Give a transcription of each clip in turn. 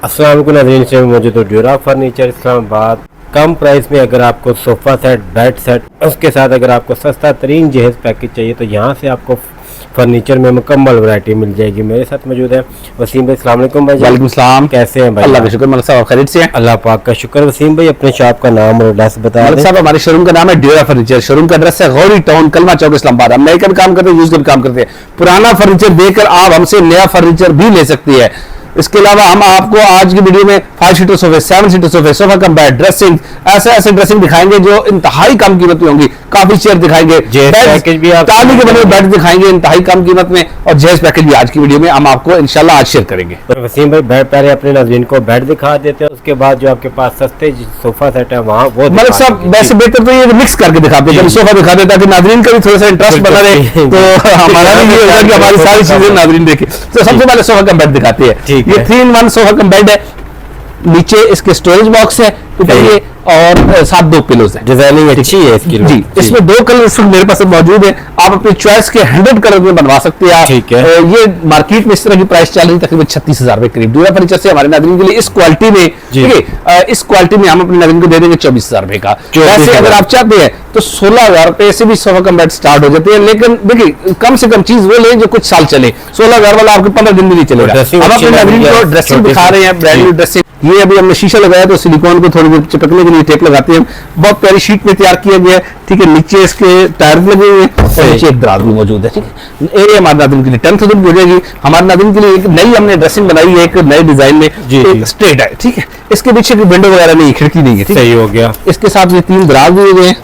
अस्सलाम वालेकुम नाज़रीन, से मौजूद हो ड्यूरा फर्नीचर इस्लामाबाद। कम प्राइस में अगर आपको सोफ़ा सेट, बेड सेट, उसके साथ अगर आपको सस्ता तरीन जहेज़ पैकेज चाहिए तो यहाँ से आपको फर्नीचर में मुकम्मल वैरायटी मिल जाएगी। मेरे साथ मौजूद है वसीम भाई। अस्सलाम वालेकुम भाई। वालेकुम सलाम। कैसे हैं भाई? अल्लाह का शुक्र। मलिक साहब खैरियत से हैं? अल्लाह पाक का शुक्र। वसीम भाई अपने शॉप का नाम और एड्रेस बता मलिक दें। साहब हमारे शोरूम का नाम है ड्यूरा फर्नीचर। शोरूम का एड्रेस है गौरी टाउन, कलमा चौक, इस्लामाबाद। हम नए का भी काम करते हैं, यूज का भी काम करते हैं। पुराना फर्नीचर देकर आप हमसे नया फर्नीचर भी ले सकती है। इसके अलावा हम आपको आज की वीडियो में 5 सीटर सोफे, 7 सीटर सोफे, सोफा कम बेड, ड्रेसिंग, ऐसे ड्रेसिंग दिखाएंगे जो इंतहाई कम कीमत में होंगी। काफी चेयर दिखाएंगे, पैकेज भी आप ताली के बने बेड दिखाएंगे इंतहाई कम कीमत में, और जेज पैकेज भी आज की वीडियो में हम आपको इंशाल्लाह आज शेयर करेंगे। तो वसीम भाई बेड पहले अपने नाज़रीन को बेड दिखा देते हैं, उसके बाद जो आपके पास सस्ते सोफा सेट है वहाँ वो मलिक साहब वैसे बेहतर तो ये मिक्स करके दिखाते हैं, सोफा दिखा देता है कि नाजरीन का भी थोड़ा सा इंटरेस्ट बना रहे, तो हमारा भी ये होगा कि हमारी सारी चीजें नाजरीन देखे। तो सबसे पहले सोफा कम बेड दिखाते हैं। ये 3-in-1 सोफा कम बेड है। नीचे इसके स्टोरेज बॉक्स है, ये और साथ 2 पिलोज है। डिजाइनिंग अच्छी है इसकी जी। इसमें 2 कलर इस वक्त मेरे पास मौजूद है। आप अपनी चॉइस के 100 कलर में बनवा सकते हैं। ठीक है। ये मार्केट में इस तरह की प्राइस चल रही है तकरीबन 36,000 रुपए करीब। ड्यूरा फर्नीचर से हमारे नाज़रीन के लिए इस क्वालिटी में, ठीक है, इस क्वालिटी में हम अपने नाज़रीन को दे देंगे 24,000 रुपए का। वैसे अगर आप चाहते हैं तो 16,000 रुपए से भी सोफा कम बेड स्टार्ट हो जाते हैं, लेकिन देखिए कम से कम चीज वो ले जो कुछ साल चले। 16,000 वाला आपको 15 दिन भी नहीं चलेगा। हम अपने नाज़रीन को ड्रेसिंग दिखा रहे हैं, ब्रांड न्यू ड्रेसिंग। ये अभी हमने शीशा लगाया तो सिलिकॉन को थोड़ी देर चिपकने के लिए टेप लगाते हैं। बहुत प्यारी शीट में तैयार किया गया है, ठीक है। नीचे इसके टायर लगे हुए हैं और नीचे एक दराज भी मौजूद है, ठीक है। ये हमारे नाज़रीन के लिए 10,000 हो जाएगी। हमारे नाज़रीन के लिए एक नई हमने ड्रेसिंग बनाई है, एक नए डिजाइन में, एक स्ट्रेट है, ठीक है। इसके पीछे की विंडो वगैरह नहीं, खिड़की नहीं है, सही हो गया। इसके साथ ये 3 दराज दिए गए हैं,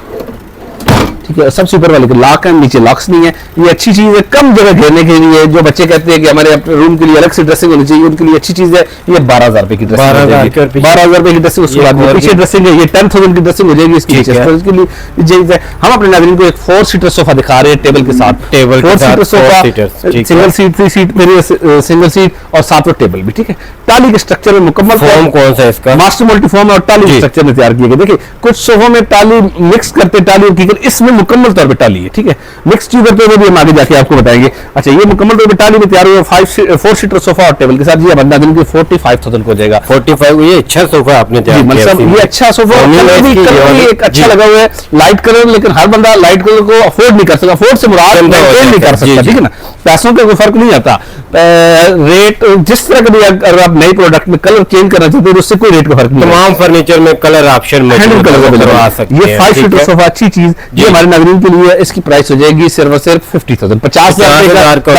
ठीक है। सबसे ऊपर वाले लॉक है, नीचे लॉक्स नहीं है। ये अच्छी चीज है कम जगह घेरने के लिए। जो बच्चे कहते हैं कि हमारे अपने रूम के लिए अलग से ड्रेसिंग होनी चाहिए, उनके लिए अच्छी चीज है। ये 12,000 रुपए की ड्रेसिंग, 12,000 रुपए की ड्रेसिंग। उसके बाद पीछे ड्रेसिंग है, ये 10,000 की ड्रेसिंग हो जाएगी। इसकी इसके लिए चीज है। हम अपने नाज़रीन को एक 4 सीटर सोफा दिखा रहे हैं टेबल के साथ। 4 seater sofa, single seat, 3 seat मेरी सिंगल सीट और साथ में टेबल भी, ठीक है। टाली के स्ट्रक्चर में मुकम्मल फॉर्म कौन सा इसका? मास्टर मल्टी फॉर्म और टाली के स्ट्रक्चर में तैयार किए गए। देखिए कुछ सोफों में टाली मिक्स करते, टाली और इसमें मुकम्मल तौर पर टाली है, ठीक है। मिक्स चीज करते हुए भी हम आगे जाके आपको बताएंगे। अच्छा, ये मुकम्मल तौर पर टाली में तैयार हुआ 4 सीटर सोफा और टेबल के साथ। ये बंदा दिन के 45,000 को हो जाएगा। 45। ये अच्छा सोफा आपने तैयार किया। ये अच्छा सोफा एक अच्छा लगा हुआ है, लाइट कलर। लेकिन हर बंदा लाइट कलर को अफोर्ड नहीं कर सकता। अफोर्ड से मुराद नहीं कर सकता, ठीक है ना। पैसों का कोई फर्क नहीं आता। रेट जिस तरह का भी अगर आप नई प्रोडक्ट में कलर चेंज करना चाहते हो उससे कोई रेट का फर्क नहीं। तमाम फर्नीचर में कलर ऑप्शन ये 5 सीटर सोफा अच्छी चीज, ये हमारे नाज़रीन के लिए। इसकी प्राइस हो जाएगी सिर्फ और सिर्फ 50,000, 50,000 का।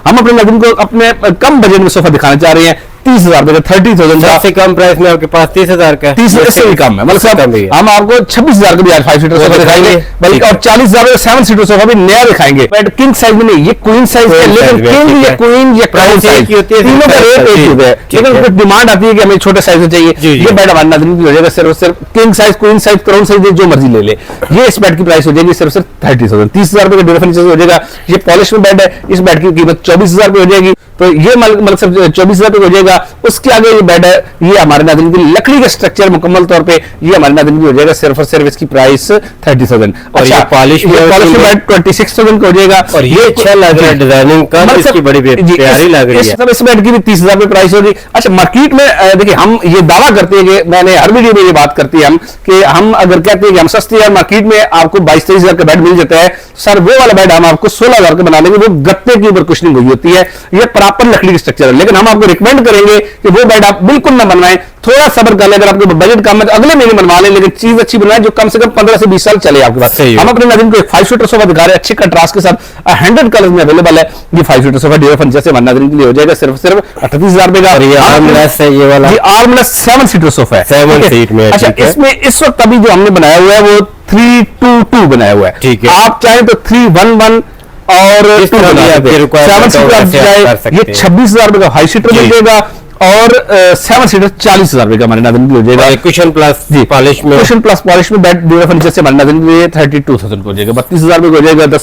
हम अपने नाज़रीन को अपने कम बजट में सोफा दिखाना चाह रहे हैं 30,000 रुपए, 30,000 सबसे कम प्राइस में आपके पास 30,000 का। 30 से भी कम है। मतलब साहब हम आपको 26,000 का भी आज 5 सीटर सोफा दिखाएंगे, बल्कि और 40,000 का 7 सीटर सोफा भी नया दिखाएंगे। बट किंग साइज में नहीं, ये क्वीन साइज है। लेकिन किंग या क्वीन या क्राउन साइज तीनों का रेट एक ही है, लेकिन कुछ डिमांड आती है कि हमें छोटे साइज में चाहिए। ये बेड हमारे नाज़रीन की हो जाएगा सिर्फ king size, queen size, crown size, जो मर्जी ले ले। ये इस बेड की प्राइस हो जाएगी सिर्फ 30,000, 30,000 रुपए का ड्यूरा फर्नीचर हो जाएगा। ये पॉलिश में बेड है, इस बेड की कीमत 24,000 रुपए हो जाएगी। तो ये मतलब 24,000 रुपए हो जाएगा। उसके आगे ये बेड है, ये हमारे नाज़रीन की लकड़ी का स्ट्रक्चर मुकम्मल तौर पे, ये हमारे नाज़रीन की हो जाएगा सिर्फ और सिर्फ इसकी प्राइस 30,000। अच्छा, पॉलिश बेड 26,000 का हो जाएगा। और ये अच्छा लग रहा है, डिजाइनिंग का इसकी बड़ी प्यारी लग रही है। इस बेड की भी 30,000 रुपए प्राइस होगी। अच्छा, मार्केट में देखिए हम ये दावा करते हैं कि मैंने हर वीडियो में ये बात करती है हम कि हम अगर कहते हैं कि हम सस्ते हैं, मार्केट में आपको 22-23,000 का बेड मिल जाता है। सर वो वाला बेड हम आपको 16,000 का बना लेंगे। वो गत्ते के ऊपर कुशनिंग हुई होती है, ये प्रॉपर लकड़ी की स्ट्रक्चर है। लेकिन हम आपको रिकमेंड करेंगे कि वो बेड आप बिल्कुल ना बनवाएं, थोड़ा सब्र कर लें। अगर आपके बजट कम है तो अगले महीने बनवा लें, लेकिन चीज अच्छी बनाएं जो कम से कम 15 से 20 साल चले आपके पास। हम अपने नाज़रीन को एक 5 सीटर सोफा दिखा रहे हैं, अच्छे कंट्रास्ट के साथ 100 कलर में अवेलेबल है। ये 5 सीटर सोफा ड्यूरा फर्नीचर से हमारे नाज़रीन के लिए हो जाएगा सिर्फ 38,000 रुपए का। आर्मलेस है ये वाला, आर्मलेस 7 सीटर सोफा है, 7 सीट में। अच्छा, इसमें इस वक्त अभी जो हमने बनाया हुआ है वो 3-2-2 बनाया हुआ है, ठीक है। आप चाहें तो 3-1-1 और 2 7 सीटर। ये 26,000 रुपए का 5 सीटर मिल जाएगा और 7 सीटर 40,000 रुपए का हमारे नाज़रीन हो जाएगा। कुशन प्लस पॉलिश में, कुशन प्लस पॉलिश में बेड ड्यूरा फर्नीचर से हमारे नाज़रीन के लिए 32,000 को हो जाएगा, 32,000 रुपए हो जाएगा।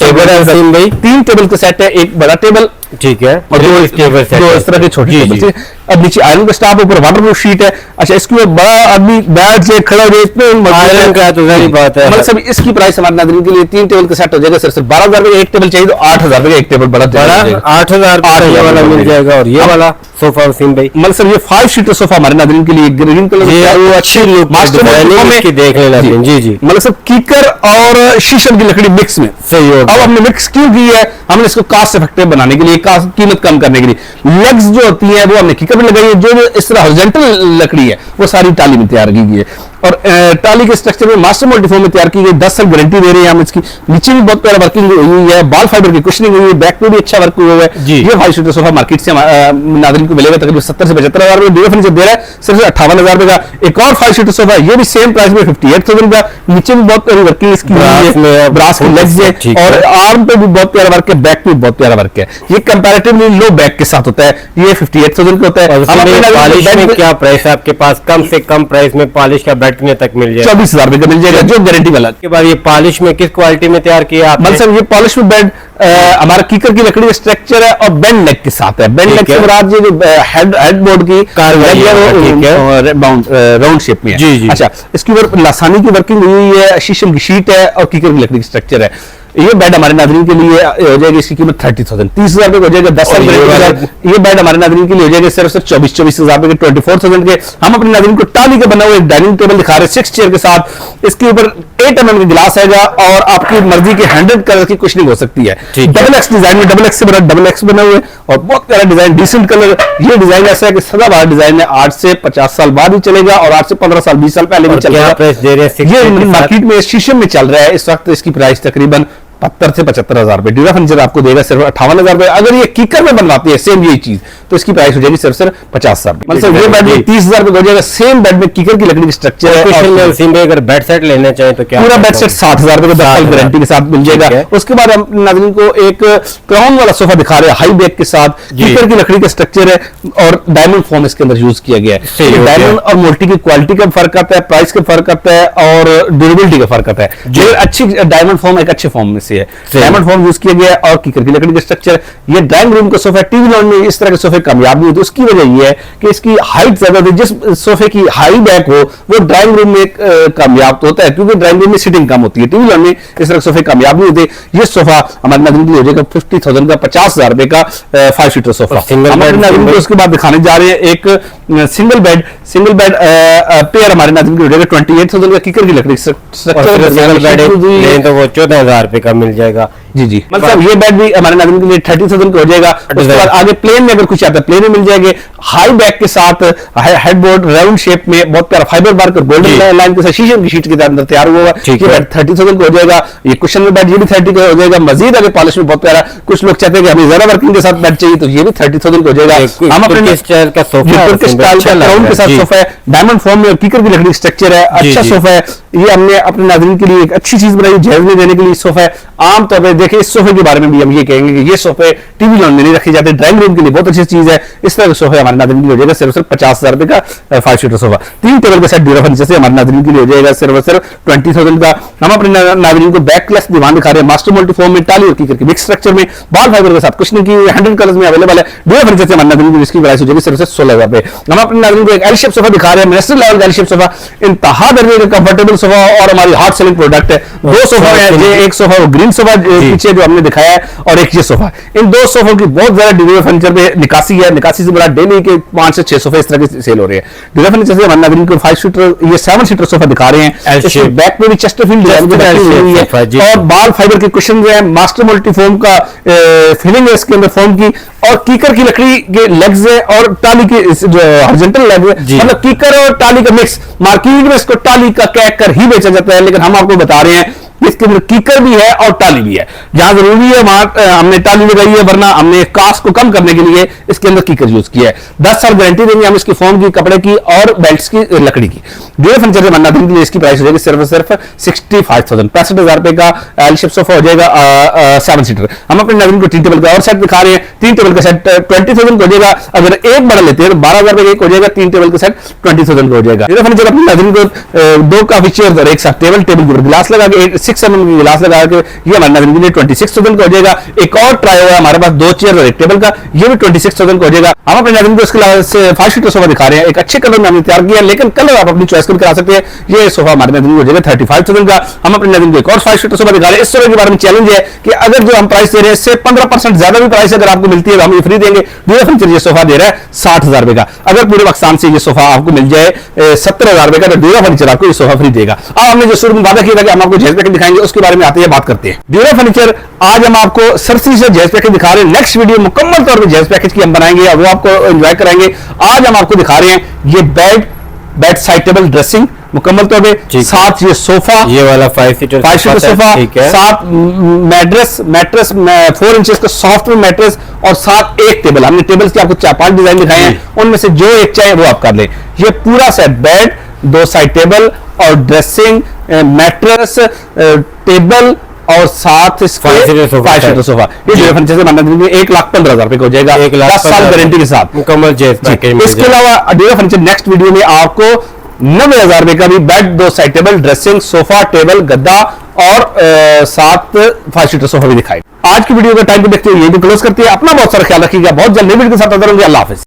3 टेबल का सेट है, एक बड़ा टेबल, ठीक है, और 2 इस तरह के छोटे टेबल। अब नीचे आयरन का स्टाफ, ऊपर वाटरप्रूफ शीट है। अच्छा, इसके ऊपर बड़ा आदमी बैठ से खड़ा हो जाए, इतने आयरन का तो जारी बात है। मतलब सब इसकी प्राइस हमारे नाज़रीन के लिए 3 टेबल का सेट हो जाएगा सिर्फ 12,000 रुपए का। एक टेबल चाहिए तो 8,000 रुपए का एक टेबल बड़ा 8,000 ये वाला मिल जाएगा। और ये वाला सोफा वसीम भाई, मतलब सर ये 5 सीटर सोफा हमारे नाज़रीन के लिए ग्रीन कलर वो अच्छी लुक मास्टर देख लेना। जी जी, मतलब सब कीकर और शीशम की लकड़ी मिक्स में सही हो। अब हमने मिक्स क्यों की है? हमने इसको कास्ट इफेक्टिव बनाने के लिए, कीमत कम करने के लिए। लेग्स जो होती है वो हमने कीकर में लगाई है। जो इस तरह हॉरिजॉन्टल लकड़ी है वो सारी टाली में तैयार की गई है। और टाली के स्ट्रक्चर में मास्टर मोल्ड फॉर्म में तैयार की गई। 10 साल गारंटी दे रहे हैं हम इसकी। नीचे भी बहुत प्यारा वर्किंग हुई है, बाल फाइबर की कुशनिंग हुई है, बैक पे भी अच्छा वर्क हुआ है। ये 5 सीटर सोफा मार्केट से नाज़रीन को मिलेगा तकरीबन 70 से 75,000 रुपए। डीओ फर्नीचर दे रहा है सिर्फ 58,000 रुपए का। एक और 5 सीटर सोफा, ये भी सेम प्राइस में 58,000 का। नीचे भी बहुत प्यारी वर्किंग इसकी ब्रास के लेग्स है और आर्म पे भी बहुत प्यारा वर्क है, बैक पे भी बहुत प्यारा वर्क है। ये कंपैरेटिवली लो बैक के साथ होता है। ये 58,000 का होता है। पॉलिश में क्या प्राइस है आपके पास? कम से कम प्राइस में पॉलिश का बैठने तक मिल जाएगा, 24,000 रुपए का मिल जाएगा, जो गारंटी वाला। के बाद ये पॉलिश में किस क्वालिटी में तैयार किया आपने? मतलब सर ये पॉलिश में बेड हमारा कीकर की लकड़ी का स्ट्रक्चर है और बेंड नेक के साथ है। बेंड नेक से मुराद ये जो हेडबोर्ड की राउंड शेप में है। जी जी। अच्छा, इसके ऊपर लासानी की वर्किंग हुई है, शीशम की शीट है और कीकर की लकड़ी की स्ट्रक्चर है। ये बेड हमारे नाज़रीन के लिए हो जाएगी, इसकी कीमत 30,000 30,000 रुपए हो जाएगा। 10 साल ये बेड हमारे नाज़रीन के लिए हो जाएगा सिर्फ 24,000 रुपए के, 24,000 के। हम अपने नाज़रीन को टाली के बना हुआ एक डाइनिंग टेबल दिखा रहे हैं 6 चेयर के साथ। इसके ऊपर 8 mm का गिलास आएगा और आपकी मर्जी के 100 कलर की कुशनिंग हो सकती है। डबल एक्स डिजाइन में, डबल एक्स से बना डबल एक्स बना हुआ है और बहुत प्यारा डिजाइन, डिसेंट कलर। ये डिजाइन ऐसा है कि सदाबहार डिजाइन है, 8 से 50 साल बाद भी चलेगा और 8 से 15 साल 20 साल पहले भी चलेगा। ये मार्केट में शीशम में चल रहा है इस वक्त। इसकी प्राइस तकरीबन 70 से 75,000 रुपए। ड्यूरा फर्नीचर आपको देगा सिर्फ 58,000 रुपए। अगर ये कीकर में बनवाती है सेम यही चीज तो इसकी प्राइस हो जाएगी सिर्फ 50,000 रुपए। मतलब ये बेड में 30,000 रुपए हो जाएगा। सेम बेड में कीकर की लकड़ी की स्ट्रक्चर है। अगर बेड सेट लेना चाहे तो क्या? पूरा बेड सेट 60,000 रुपए का 10 साल गारंटी के साथ मिल जाएगा। उसके बाद हम नाज़रीन को एक क्राउन वाला सोफा दिखा रहे हैं हाई बैक के साथ। कीकर की लकड़ी का स्ट्रक्चर है और डायमंड फॉर्म इसके अंदर यूज किया गया है। डायमंड और मोल्टी की क्वालिटी का फर्क आता है, प्राइस का फर्क आता है और ड्यूरेबिलिटी का फर्क आता है। जो अच्छी डायमंड फॉर्म एक अच्छे फॉर्म में से है, डायमंड फॉर्म यूज किया गया है और कीकर की लकड़ी का स्ट्रक्चर। ये ड्राइंग रूम का सोफा, टीवी लॉन में इस तरह के सोफे कामयाब नहीं होते। उसकी वजह यह है कि इसकी हाइट ज्यादा होती है। जिस सोफे की हाई बैक हो वो ड्राइंग रूम में कामयाब तो होता है क्योंकि ड्राइंग रूम में सीटिंग कम होती है। टीवी लॉन में इस तरह के सोफे कामयाब नहीं होते। ये सोफा हमारे नाज़रीन के लिए हो जाएगा 50,000 का, 50,000 रुपए का 5 सीटर सोफा। उसके बाद दिखाने जा रहे हैं एक सिंगल बेड पेयर हमारे नाज़रीन के लिए हो जाएगा 28,000 का। कीकर की लकड़ी तो वो 14,000 रुपए का मिल जाएगा। जी जी, मतलब ये बेड भी हमारे नाज़रीन के लिए 30,000 का हो जाएगा। उसके बाद आगे प्लेन में अगर कुछ आता है प्लेन में मिल जाएंगे। हाई बैक के साथ हेडबोर्ड राउंड शेप में बहुत प्यारा फाइबर बार गोल्डन लाइन के साथ शीशम की शीट के अंदर तैयार हुआ है। ये बेड 30,000 का हो जाएगा। ये कुशन में बेड ये भी 30 का हो जाएगा। मजीद आगे पॉलिश में बहुत प्यारा। कुछ लोग चाहते हैं कि हमें ज्यादा वर्किंग के साथ बेड चाहिए तो ये भी 30,000 का हो जाएगा। हम अपने स्टाइल का सोफा क्राउन के साथ सोफा है, डायमंड फॉर्म में कीकर की लकड़ी स्ट्रक्चर है, अच्छा सोफा है। ये हमने अपने नाज़रीन के लिए एक अच्छी चीज बनाई, जहज देने के लिए सोफा है। आमतौर पर देखिए इस सोफे के बारे में भी हम ये कहेंगे कि ये सोफे टीवी लॉन में नहीं रखे जाते, ड्राइंग रूम के लिए बहुत अच्छी चीज है। इस तरह के सोफे हमारे नाज़रीन के लिए हो जाएगा सिर्फ 50,000 रुपए का 5 सीटर सोफा। 3 टेबल का सेट ड्यूरा फर्नीचर से हमारे नाज़रीन के लिए हो जाएगा सिर्फ 20,000 का। हम अपने नाज़रीन को बैकलेस दीवान दिखा रहे हैं मास्टर मल्टी फॉर्म में, टाली और कीकर की मिक्स स्ट्रक्चर में, बाल फाइबर के साथ कुछ नहीं की 100 कलर्स में अवेलेबल है। ड्यूरा फर्नीचर से हमारे नाज़रीन की इसकी प्राइस हो जाएगी सिर्फ 16,000 रुपए। हम अपने नाज़रीन को एक एल शेप सोफा दिखा रहे हैं, मिनिस्टर लेवल का एल शेप सोफा, इंतहा दर्जे का कंफर्टेबल सोफा और हमारी हॉट सेलिंग प्रोडक्ट है। 2 सोफा है, एक सोफा वो ग्रीन सोफा पीछे जो हमने दिखाया है और एक ये सोफा। इन 2 सोफों की बहुत ज्यादा ड्यूरा फर्नीचर पे निकासी है। निकासी से बड़ा डेली के 5 से 6 सोफे इस तरह के सेल हो रहे हैं। ड्यूरा फर्नीचर से हमारे नाज़रीन को 5 सीटर ये 7 सीटर सोफा दिखा रहे हैं। बैक में भी चेस्टरफील्ड और बाल फाइबर के कुशन है, मास्टर मल्टी फॉर्म का फिलिंग है इसके अंदर फॉर्म की और कीकर की लकड़ी के लेग्स है और टाली के जो हॉरिजॉन्टल लेग है, मतलब कीकर और टाली का मिक्स। मार्केट में इसको टाली का कह कर ही बेचा जाता है लेकिन हम आपको बता रहे हैं इसके अंदर कीकर भी है और टाली भी है। जहां जरूरी है वहां हमने टाली लगाई है, वरना हमने कास्ट को कम करने के लिए इसके अंदर कीकर यूज किया है। 10 साल गारंटी देंगे हम इसकी फॉर्म की, कपड़े की और बेल्ट्स की, लकड़ी की। ड्यूरा फर्नीचर से बनना के लिए इसकी प्राइस हो जाएगी सिर्फ 65,000 65,000 रुपए का एल शेप सोफा हो जाएगा 7 सीटर। हम अपने नाज़रीन को 3 टेबल का और सेट दिखा रहे हैं। 3 टेबल का सेट 20,000 का हो जाएगा। अगर एक बड़ा लेते हैं तो 12,000 रुपए एक हो जाएगा। 3 टेबल का सेट 20,000 का हो जाएगा। ड्यूरा फर्नीचर अपने नाज़रीन को 2 काफी चेयर और एक साथ टेबल के ऊपर गिलास लगा के 6 mm की गिलास लगा के ये हमारे नाज़रीन के लिए 26,000 का हो जाएगा। एक और ट्राई हुआ हमारे पास 2 चेयर और एक टेबल का, ये भी 26,000 का हो जाएगा। हम अपने नाज़रीन को इसके अलावा 5 सीटर सोफा दिखा रहे हैं, एक अच्छे कलर में हमने तैयार किया, लेकिन कलर आप अपनी चॉइस करके करा सकते हैं। ये सोफा हमारे नाज़रीन को हो जाएगा 35,000 का। हम अपने नाज़रीन को एक और 5 सीटर सोफा दिखा रहे हैं। इस सोफे के बारे में चैलेंज है कि अगर जो हम प्राइस दे रहे हैं इससे 15% ज्यादा भी प्राइस अगर आपको मिलती है तो हम ये फ्री देंगे। ड्यूरा फर्नीचर ये सोफा दे रहा है 60,000 रुपए का। अगर पूरे पाकिस्तान से ये सोफा आपको मिल जाए 70,000 रुपए का, तो ड्यूरा फर्नीचर आपको ये सोफा फ्री देगा। अब हमने जो शुरू में वादा किया था कि हम आपको जहेज पैकेट दिखाएंगे, उसके बारे में आते हैं बात करते हैं। ड्यूरा फर्नीचर आज हम आपको सरसरी से जहेज पैकेज दिखा रहे हैं। नेक्स्ट वीडियो मुकम्मल तौर पर जहेज पैकेज की हम बनाएंगे और वो आपको एंजॉय कराएंगे। आज हम आपको दिखा रहे हैं ये बेड साइड टेबल ड्रेसिंग मुकम्मल तौर पे, साथ ये सोफा, ये वाला 5 सीटर सोफा, साथ मैट्रेस 4 इंचेस का सॉफ्टवेयर मैट्रेस और साथ एक टेबल। हमने टेबल्स के आपको 4-5 डिजाइन दिखाए हैं, उनमें से जो एक चाहे वो आप कर ले। ये पूरा सेट बेड, 2 साइड टेबल और ड्रेसिंग, मैट्रेस, टेबल और साथ 5 सीटर सोफा। ये ड्यूरा फर्नीचर से बनना 1,15,000 रुपए का हो जाएगा, 10 साल गारंटी के साथ मुकम्मल जहेज पैकेज। इसके अलावा ड्यूरा फर्नीचर नेक्स्ट वीडियो में आपको 90,000 रुपए का भी bed, 2 side table, dressing, sofa, table, गद्दा और साथ 5 सीटर सोफा भी दिखाएगा। आज की वीडियो का टाइम को देखते हुए ये भी क्लोज करते हैं। अपना बहुत सारा ख्याल रखिएगा। बहुत जल्द नई वीडियो के साथ हाजिर होंगे। अल्लाह हाफिज।